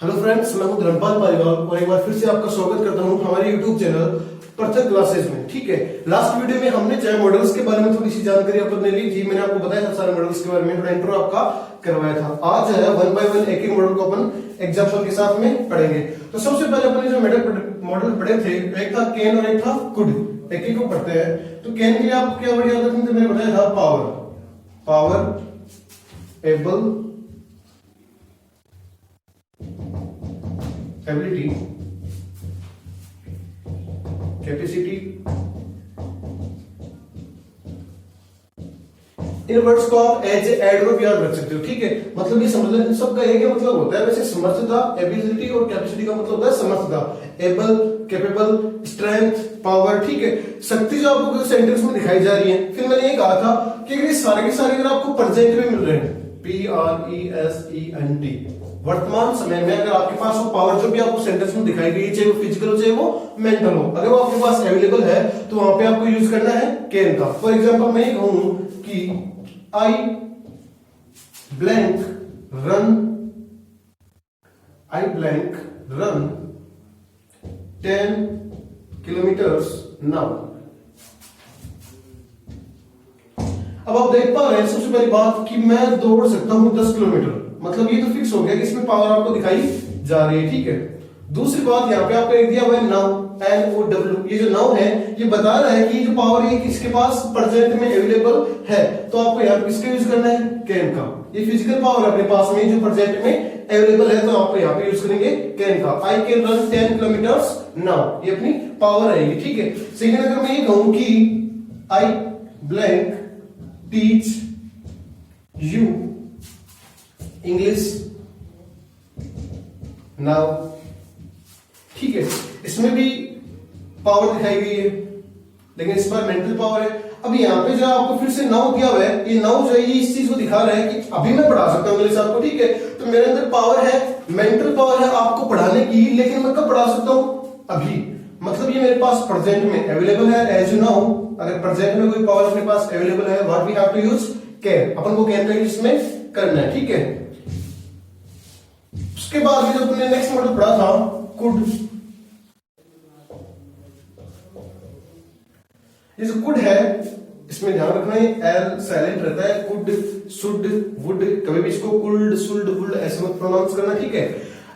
Hello friends, मैं हूं धर्मपाल पालीवाल और एक बार फिर से आपका स्वागत करता हूं हमारे यूट्यूब चैनल पर्थक क्लासेस में। ठीक है, लास्ट वीडियो में हमने चाहे मॉडल्स के बारे में थोड़ी सी जानकारी अपन ने ली थी। मैंने आपको बताया था सारे मॉडल्स के बारे में, थोड़ा इंट्रो आपका करवाया था। आज जो है 1 बाय 1 एक एक मॉडल को अपन एग्जांपल के साथ में पढ़ेंगे। तो सबसे पहले अपन ने जो मॉडल पढ़े थे, एक था केन और एक था कुड। एक एक को पढ़ते हैं। तो केन के लिए आपको क्या वर्ड याद रखना था? मैंने बताया था पावर, एबल, एबिलिटी, कैपेसिटी। इन वर्ड्स को आप एज एडवर्ब भी याद रख सकते हो। ठीक है, मतलब ये समझ लें, सबका एक ही मतलब होता है। वैसे समर्थता, एबिलिटी और कैपेसिटी का मतलब होता है समर्थता। Able, capable, strength, power. ठीक है, शक्ति जो आपको सेंटेंस में दिखाई जा रही है। फिर मैंने ये कहा था कि अगर ये सारे के सारे अगर आपको प्रेजेंट में मिल रहे हैं, PRESENT, वर्तमान समय में अगर आपके पास वो पावर जो भी आपको सेंटेंस में दिखाई गई, चाहे वो फिजिकल हो चाहे वो मेंटल हो, अगर वो आपके पास अवेलेबल है तो वहां पे आपको यूज करना है कैन का। फॉर एग्जांपल मैं ये कहूं कि I blank run 10 kilometers now। अब आप देख पा रहे हैं सबसे पहली बात कि मैं दौड़ सकता हूं 10 किलोमीटर। मतलब ये तो फिक्स हो गया कि इसमें पावर आपको दिखाई जा रही है। ठीक है, दूसरी बात यहाँ पे आपको एक दिया हुआ है नाउ, NOW। ये जो नाउ है ये बता रहा है कि जो पावर है किसके पास प्रेजेंट में अवेलेबल है। तो आपको यहाँ पे किसका यूज करना है? कैन का। ये फिजिकल पावर अपने पास में जो प्रेजेंट में अवेलेबल है, तो आपको यहाँ पे यूज करेंगे कैन का। I can run 10 kilometers now, ये अपनी पावर आएगी। ठीक है, सेकंड अगर मैं ये कहूं कि I blank teach you English now। ठीक है, इसमें भी पावर दिखाई गई है, लेकिन इस पर मेंटल पावर है। अब यहाँ पे जो आपको फिर से नाउ दिया हुआ है, ये नाउ जो है ये इस चीज को दिखा रहा है कि अभी मैं पढ़ा सकता हूँ इंग्लिश आपको। ठीक है, तो मेरे अंदर पावर है, मेंटल पावर है आपको पढ़ाने की, लेकिन मैं कब पढ़ा सकता हूँ? अभी। मतलब ये मेरे पास प्रेजेंट में अवेलेबल है एज यू नाउ। अगर प्रेजेंट में कोई पावर अपने पास अवेलेबल है, what we have to use? Can. अपन को कैन का यूज में करना है। ठीक है, उसके बाद जो अपने नेक्स्ट मॉडल पढ़ा था कुड। ये जो कुड है इसमें ध्यान रखना है एल साइलेंट रहता है। कुड, शुड, वुड, कभी भी इसको कुल्ड, शुल्ड, वुल्ड ऐसे मत प्रोनाउंस करना। ठीक है,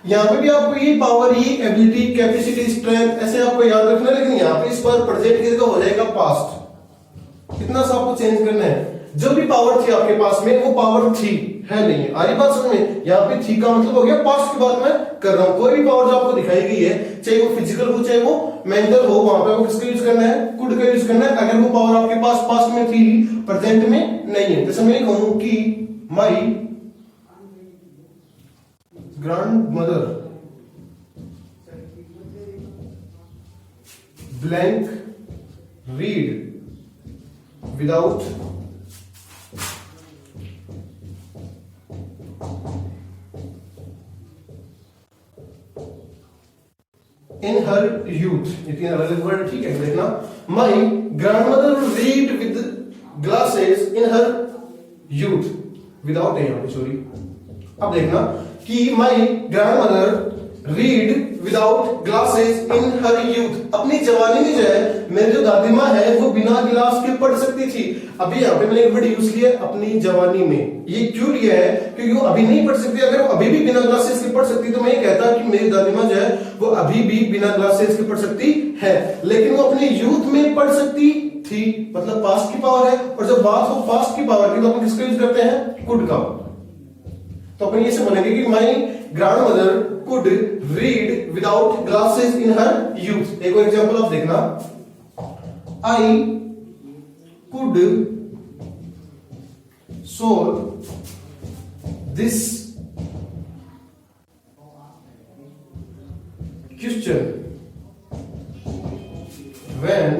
यहाँ पे भी आपको ये पावर, ये एबिलिटी, कैपेसिटी, स्ट्रेंथ ऐसे आपको याद रखना है। लेकिन यहाँ पे इस बार प्रेजेंट की जगह हो जाएगा पास्ट। इतना सा आपको चेंज करना है। जो भी पावर थी आपके पास में वो पावर थी, है नहीं है। आ रही बात समझ में? यहाँ पे थी का मतलब हो गया पास्ट की बात मैं कर रहा हूं। कोई भी पावर जो आपको दिखाई गई है, चाहे वो फिजिकल हो चाहे वो मेंटल हो, वहां पे आपको किसका यूज करना है? कुड का यूज करना है। अगर वो पावर आपके पास पास्ट में थी, प्रेजेंट में नहीं है। जैसे मैं कहूं कि my grandmother blank read without in her youth. ये तीन अलग अलग वर्ड। ठीक है, देखना। My grandmother read with glasses in her youth without है यहाँ पे, सॉरी। अब देखना कि my grandmother read without glasses in her youth. अपनी जवानी में जो है मेरी जो दादी माँ है वो बिना गिलास के पढ़ सकती थी। अभी यहाँ पे मैंने एक वर्ड यूज किया अपनी जवानी में। ये क्यों लिया है? क्योंकि वो अभी नहीं पढ़ सकती। अगर वो अभी भी बिना ग्लासेस के पढ़ सकती तो मैं ये कहता कि मेरी दादी माँ जो है वो अभी भी बिना ग्लासेस के पढ़ सकती है, लेकिन वो अपने यूथ में पढ़ सकती थी। मतलब पास्ट की पावर है। और जब बात हो पास्ट की पावर की तो अपन किसका यूज करते हैं? कुड का। तो अपन ये से बोलेंगे कि my grandmother could read without glasses in her youth. एक और एग्जांपल आप देखना। I could solve this question when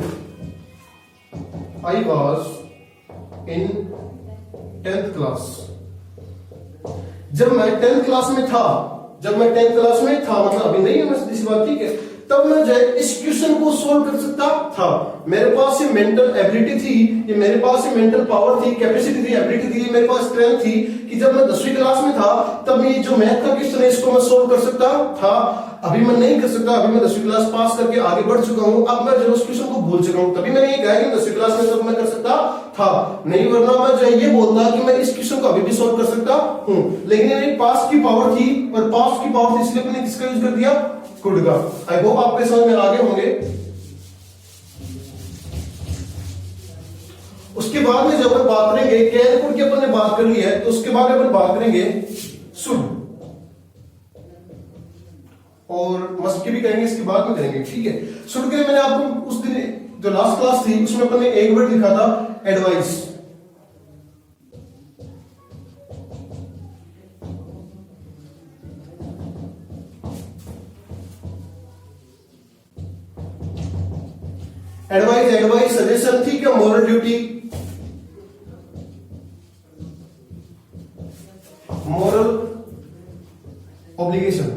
I was in 10th class। जब मैं 10th क्लास में था, मतलब अभी नहीं है, मैं सीधी सी बात। ठीक है, तब मैं जो है इस क्वेश्चन को सोल्व कर सकता था। मेरे पास ये मेंटल एबिलिटी थी, ये मेरे पास ये मेंटल पावर थी, कैपेसिटी थी, एबिलिटी थी, मेरे पास स्ट्रेंथ थी कि जब मैं 10वीं क्लास में था तब ये जो मैथ का क्वेश्चन है इसको मैं सोल्व कर सकता था। अभी मैं नहीं कर सकता, अभी मैं 10वीं क्लास पास करके आगे बढ़ चुका हूं, अब मैं जो उस क्वेश्चन को भूल चुका हूं। तभी मैंने ये कहा कि 10वीं क्लास में तब मैं कर सकता था, नहीं वरना मैं जो है ये बोलता कि मैं इस क्वेश्चन को अभी भी सोल्व कर सकता हूं। लेकिन मेरे पास की पावर थी, और पास की पावर थी इसलिए मैंने किसका यूज कर दिया, कुड का। आई होप आपके समझ में आगे होंगे। उसके बाद में जब अपन बात करेंगे कैन कुड की, अपन ने बात कर ली है, तो उसके बाद अपन बात करेंगे शुड और मस्ट की भी करेंगे, इसके बाद में करेंगे, ठीक है। शुड के लिए मैंने आपको उस दिन जो लास्ट क्लास थी उसमें अपन ने एक वर्ड लिखा था एडवाइस। एडवाइस, एडवाइस सजेशन, ठीक है। मोरल ड्यूटी, मोरल ऑब्लिगेशन,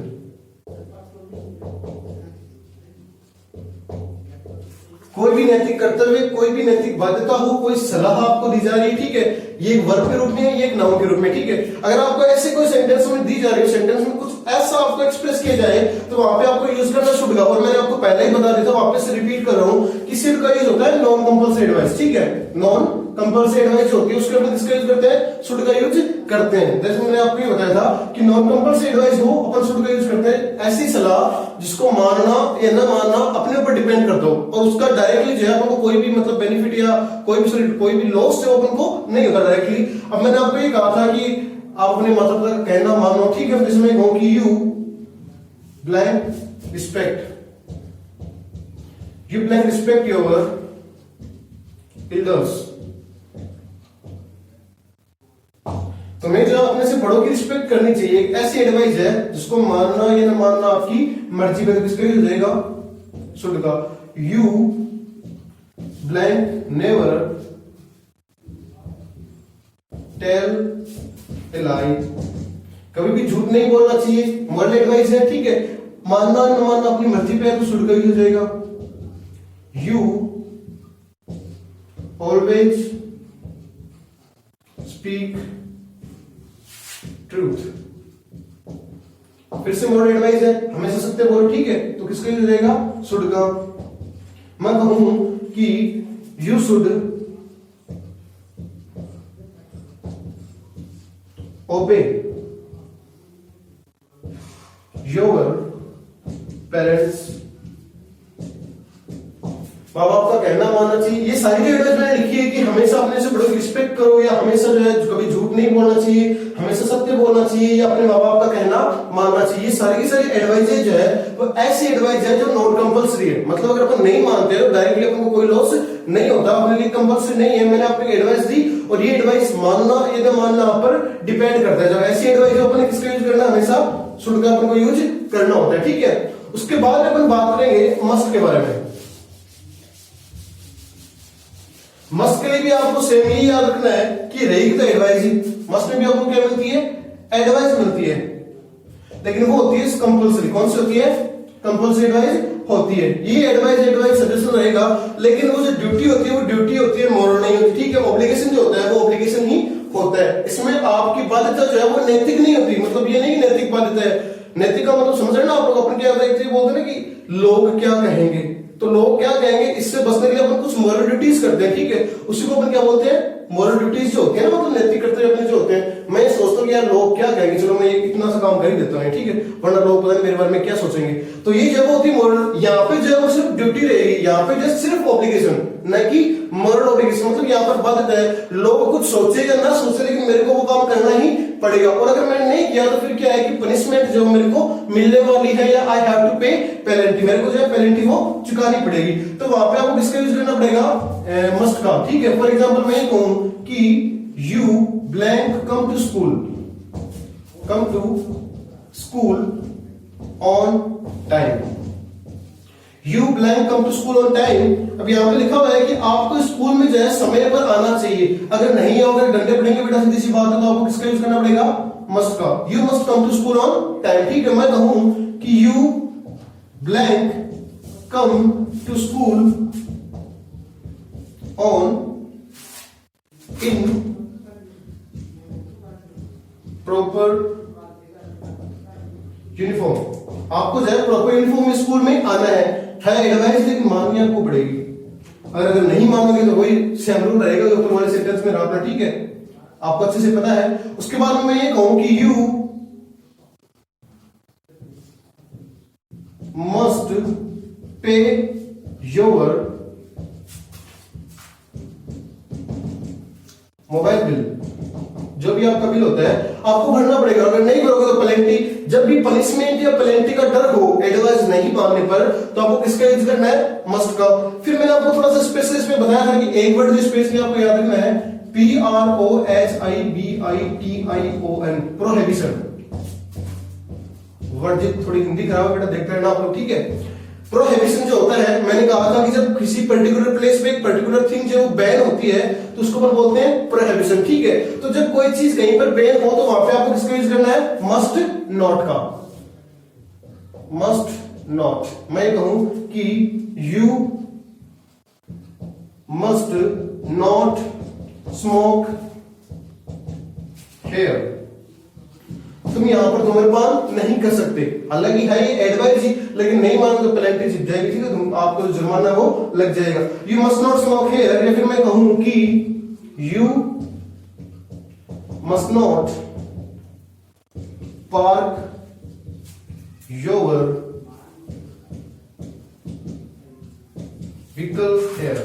कोई भी नैतिक कर्तव्य, कोई भी नैतिक बाध्यता हो, कोई सलाह आपको दी जा रही है, ठीक है। ये एक वर्ब के रूप में है, ये एक नाउन के रूप में, ठीक है। अगर आपको ऐसे कोई सेंटेंस में दी जा रही है, सेंटेंस में कुछ ऐसा आपको एक्सप्रेस किया जाए तो वहां पे आपको यूज करना शुड का। और मैंने आपको पहले ही बता दिया था, वापस से रिपीट कर रहा हूं कि शुड का यूज होता है नॉन कंपल्सरी एडवाइस, ठीक है। नॉन कंपल्सरी एडवाइस होती है, उसके लिए किसका यूज करते हैं, शुड का यूज करते हैं। जैसे मैंने आपको ये बताया था कि नॉन कंपल्सरी एडवाइस हो, अपन शुड का यूज करते हैं ऐसी सलाह जिसको मानना या न मानना अपने ऊपर डिपेंड करता हो, और उसका डायरेक्टली जो है अपन को कोई भी मतलब बेनिफिट या कोई भी लॉस जो अपन को नहीं होता डायरेक्टली। अब मैंने आपको ये कहा था कि आप अपने माता पिता का कहना मानो, ठीक है। जिसमें कहूं कि you blank respect, you blank respect your elders. तुम्हें जो अपने से बड़ों की रिस्पेक्ट करनी चाहिए, एक ऐसी एडवाइस है जिसको मानना या न मानना आपकी मर्जी पे। किसका यूज हो जाएगा, शुड का। You blank never tell a lie, कभी भी झूठ नहीं बोलना चाहिए, मॉरल एडवाइस है, ठीक है। मानना न मानना अपनी मर्जी पे है, तो शुड का यूज हो जाएगा। यू ऑलवेज स्पीक ट्रूथ, फिर से मॉरल एडवाइस है, हमेशा सत्य बोलो, ठीक है। तो किसका यूज हो जाएगा, शुड का। मैं कहूं कि यू शुड ओबे योर पेरेंट्स, माँ बाप का कहना मानना चाहिए। ये सारी जो एडवाइस मैंने लिखी है कि हमेशा अपने से बड़ों की रिस्पेक्ट करो, या हमेशा जो है कभी झूठ नहीं बोलना चाहिए, हमेशा सत्य बोलना चाहिए, या अपने माँ बाप का कहना मानना चाहिए। ये सारी की सारी एडवाइसेज जो है वो ऐसी एडवाइस है जो नॉट कंपल्सरी है। मतलब अगर अपन नहीं मानते हो डायरेक्टली अपन को कोई लॉस नहीं होता, अपने लिए कंपल्सरी नहीं है। मैंने आपको एडवाइस दी और ये एडवाइस मानना या न मानना आप पर डिपेंड करता है। जब ऐसी एडवाइस अपन किसका यूज करना, हमेशा शुड का अपन को यूज करना होता है, ठीक है। उसके बाद अपन बात करेंगे मस्ट के बारे में। मस्ट के लिए भी आपको सेम ही याद रखना है कि रहेगी तो एडवाइस ही। मस्ट में भी आपको क्या मिलती है, एडवाइस मिलती है, लेकिन वो होती है कंपल्सरी। कौन सी होती है, कंपल्सरी एडवाइस होती है। ये एडवाइस सजेशन रहेगा, लेकिन वो जो ड्यूटी होती है वो ड्यूटी होती है, मोरल नहीं होती, ठीक है। ऑब्लिगेशन जो होता है वो ऑब्लिगेशन ही होता है। इसमें आपकी बाध्यता जो है वो नैतिक नहीं होती। मतलब ये नहीं नैतिक बाध्यता है, नैतिक का मतलब समझ रहे ना आप लोग। अपन क्या बोलते हैं ना कि लोग क्या कहेंगे, तो लोग क्या कहेंगे, इससे बचने के लिए अपन कुछ मोरल ड्यूटीज करते हैं, ठीक है। उसी को अपन क्या बोलते हैं, मोरल ड्यूटीज जो होती है ना, मतलब नैतिक कर्तव्य अपने जो होते हैं। मैं सोचता हूँ कि यार लोग क्या कहेंगे, चलो मैं इतना सा काम कर ही देता हूँ, ठीक है, वरना लोग पता नहीं मेरे बारे में क्या सोचेंगे। तो ये जब होती है मोरल, यहाँ पे जो है वो सिर्फ ड्यूटी रहेगी, यहाँ पे जो सिर्फ ऑब्लिगेशन, न कि मोरल ऑब्लिगेशन। मतलब यहाँ पर बात है लोग कुछ सोचे या ना सोचे, लेकिन मेरे को वो काम करना ही पड़ेगा। और अगर मैंने नहीं किया तो फिर क्या है कि पनिशमेंट जो मेरे को मिलने वाली है, या आई हैव टू पे पेनल्टी, मेरे को जो है पेनल्टी वो चुकानी पड़ेगी। तो वहां पे आपको किसका यूज करना पड़ेगा, मस्ट का, ठीक है। फॉर एग्जांपल मैं कहूं कि you blank come to school on time. You blank come to school on time. अब यहाँ पे लिखा हुआ है कि आपको स्कूल में जो है समय पर आना चाहिए। अगर नहीं आओगे डंडे पड़ेंगे बेटा, सीधी सी बात है। तो आपको किसका यूज करना पड़ेगा, मस्ट का। You must come to school on time, ठीक है। मैं कहूं कि you blank come to school on in proper uniform. आपको जो है प्रॉपर यूनिफॉर्म में स्कूल में आना है एडवाइस, लेकिन माननी आपको पड़ेगी। अगर नहीं मानोगे तो वही सेम रूल रहेगा जो ऊपर वाले सेंटेंस में रहा, ठीक है, आपको अच्छे से पता है। उसके बाद मैं ये कहूं कि you must pay your mobile bill, जो भी आपका बिल होता है आपको भरना पड़ेगा। अगर नहीं भरोगे तो पेनल्टी, जब भी पनिशमेंट या पेनल्टी का डर हो एडवाइस नहीं मानने पर, तो आपको किसका यूज करना है, मस्ट का। फिर मैंने आपको थोड़ा सा स्पेस इसमें बताया था कि एक वर्ड जो स्पेस में आपको याद रखना है, PROHIBITION, प्रोहिबिशन। वर्ड थोड़ी हिंदी खराब है बेटा, देखते रहना आप लोग, ठीक है। प्रोहिबिशन जो होता है, मैंने कहा था कि जब किसी पर्टिकुलर प्लेस पे एक पर्टिकुलर थिंग जो बैन होती है तो उसको अपन बोलते हैं प्रोहिबिशन, ठीक है। तो जब कोई चीज कहीं पर बैन हो तो वहां पे आपको किसका यूज करना है, मस्ट नॉट का, मस्ट नॉट। मैं कहूं कि you must not smoke here, तुम यहां पर धूम्रपान नहीं कर सकते। हालांकि है ये एडवाइस ही, लेकिन नहीं मानो तो पेनल्टी जीत जाएगी, ठीक है, आपको जो जुर्माना वो लग जाएगा। You must not smoke here, या फिर मैं कहूं कि you must not park your vehicle here,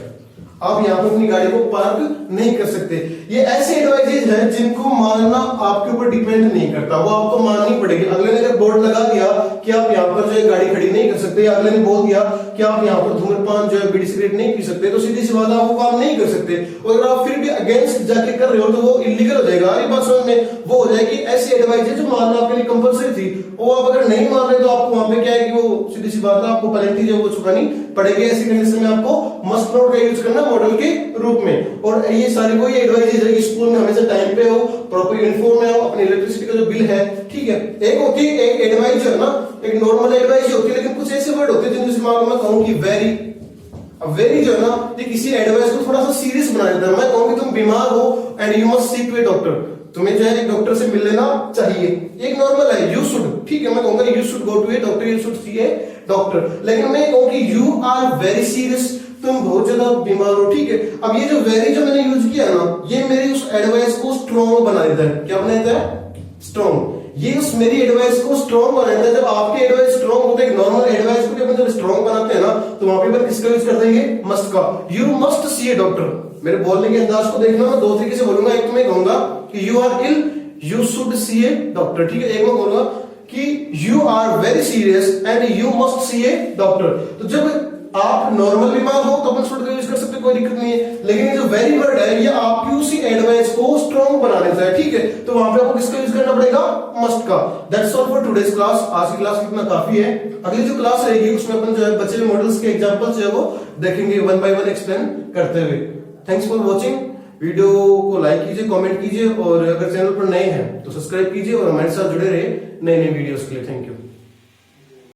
आप यहां पर अपनी गाड़ी को पार्क नहीं कर सकते। ये ऐसे एडवाइजेज है जिनको मानना आपके ऊपर डिपेंड नहीं करता, वो आपको माननी पड़ेगी। अगले ने अगर बोर्ड लगा दिया कि आप यहाँ पर जो है गाड़ी खड़ी नहीं कर सकते, अगले ने बोल दिया कि आप यहाँ पर धूम्रपान जो है बीड़ी सिगरेट नहीं पी सकते, तो सीधी सी बात आप वो काम नहीं कर सकते। और अगर आप फिर भी अगेंस्ट जाके कर रहे हो तो वो इलीगल हो जाएगा। ये बात समझ में वो हो जाएगी। ऐसी एडवाइजेज जो मानना आपके लिए कंपलसरी थी, वो आप अगर नहीं मान रहे तो आपको वहां पे क्या है कि वो सीधी सी बात है, आपको पेनल्टी जो वो चुकानी पड़ेगी। ऐसी कंडीशन में आपको मस्ट नॉट का यूज करना मॉडल के रूप में। और ये सारी कोई एडवाइजेज है कि स्कूल में हमेशा टाइम पे हो, प्रॉपर यूनिफॉर्म में हो, अपनी इलेक्ट्रिसिटी का जो बिल है, ठीक है। एक होती है एक एडवाइस जो है ना, एक नॉर्मल एडवाइस होती है, लेकिन कुछ ऐसे वर्ड होते हैं जिनके दिमाग में कहूं कि वेरी जो है ना, ये किसी एडवाइस को थोड़ा सा सीरियस बना देता है। मैं कहूं कि तुम बीमार हो and you must seek to a doctor, तुम्हें जो है एक डॉक्टर से मिल लेना चाहिए। एक नॉर्मल है यू शुड, ठीक है, मैं कहूंगा you should go to a doctor, you should see a doctor. लेकिन मैं कहूं कि यू आर वेरी सीरियस, तुम बहुत ज्यादा बीमार हो, ठीक है। अब ये जो वेरी जो मैंने यूज किया ना, ये मेरी उस एडवाइस को स्ट्रॉन्ग बना देता है। क्या बना देता है, स्ट्रॉन्ग। ये उस मेरी एडवाइस को स्ट्रॉन्ग बना देता है। जब आपकी एडवाइस स्ट्रॉन्ग होती है, नॉर्मल एडवाइस को जब स्ट्रॉन्ग बनाते हैं ना, तो वहां पे किसका यूज कर देंगे, मस्ट का। You must see a doctor. मेरे बोलने के अंदाज को देखना, मैं दो तरीके से बोलूंगा। एक तो मैं कहूंगा कि you are ill, you should see a doctor, ठीक है। एक मैं बोलूंगा कि you are very serious and you must see a doctor. तो जब आप नॉर्मल बीमार हो तो अपन शुड का यूज कर सकते, कोई दिक्कत नहीं है। लेकिन जो वेरी वर्ड है, ये आपकी उसी एडवाइस को स्ट्रॉन्ग बना देता है, ठीक है। तो वहां पे आपको किसका यूज करना पड़ेगा, मस्ट का। That's all for today's class. आज की क्लास कितना काफी है। अगली जो क्लास रहेगी उसमें अपन जो है बचे हुए मॉडल्स के एग्जांपल्स जो है वो देखेंगे, वन बाय वन एक्सप्लेन करते हुए। Thanks for watching. वीडियो को लाइक कीजिए, कमेंट कीजिए, और अगर चैनल पर नए हैं तो सब्सक्राइब कीजिए और हमारे साथ जुड़े रहे नई नई वीडियोस के लिए। Thank you.